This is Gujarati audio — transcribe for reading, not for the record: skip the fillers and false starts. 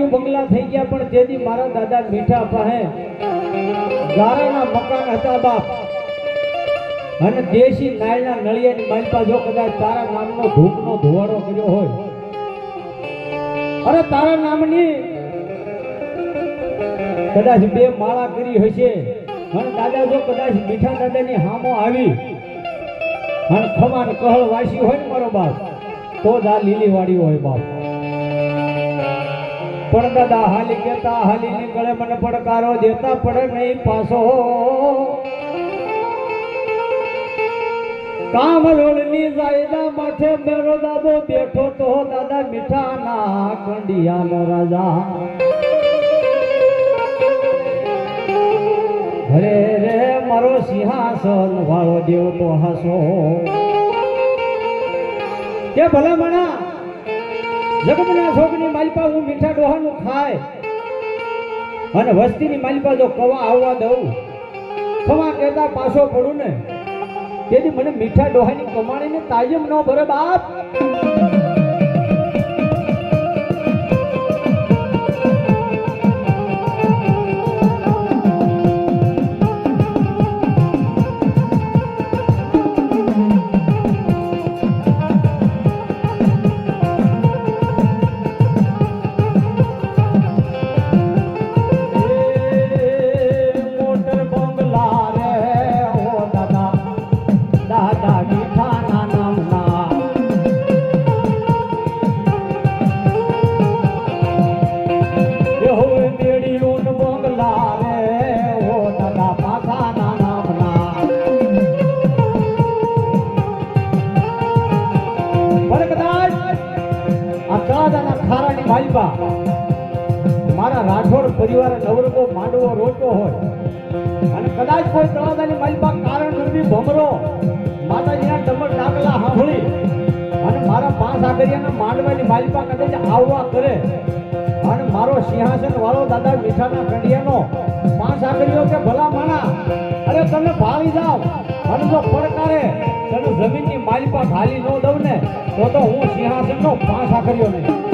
બંગડીયું બંગલા થઈ ગયા પણ તેથી મારા દાદા મીઠા પાસે ગારાના મકાન હતા બાપ અને દેશી નાળના નળિયાની માલપા જો કદાચ તારા નામનો ધૂપનો ધોવાડો કર્યો હોય અરે તારા નામની કદાચ બે માળા કરી હશે અને દાદા જો કદાચ મીઠા દાદાની હામો આવી અને ખમાન કહળ વાસી હોય ને મારો બાપ તો જ આ લીલી વાડી હોય બાપ પણ દાદા હાલી કેતા હાલી નીકળે મને પડકારો દેતા પડે નહીં પાછો કામ રોડની જાયદા માથે મેરો દાદો બેઠો તો દાદા મીઠાના કંડિયાનો રાજા હરે રે મારો સિંહાસન વાળો દેવ તો હાસો કે ભલા મણા જગતના શોકની માલિપા હું મીઠા ડોહાનું ખાય અને વસ્તીની માલિપા જો કવા આવવા દઉં ખમા કહેતા પાછો પડું ને તેથી મને મીઠા ડોહાની કમાણીને તાજમ ન ભરે બાપ મારા રાઠોડ પરિવાર નવરકો માંડવો રોટો હોય અને કદાચ કોઈ તળાજાની માલિપા કારણ નથી ભમરો માતાજીના ડમર ડાકલા સાંભળી અને મારા પાંચ આગરિયાના માંડવાની માલિપા કદાચ આવવા કરે અને મારો સિંહાસન વાળો દાદા મીઠાના કંડિયાનો પાંચ આગરિયો કે ભલા માણા અરે તમે ભાળી જાવ અને જો પડકારે તને જમીનની માલિપા ખાલી ન દઉં ને તો હું સિંહાસનનો પાંચ આગરિયો નહીં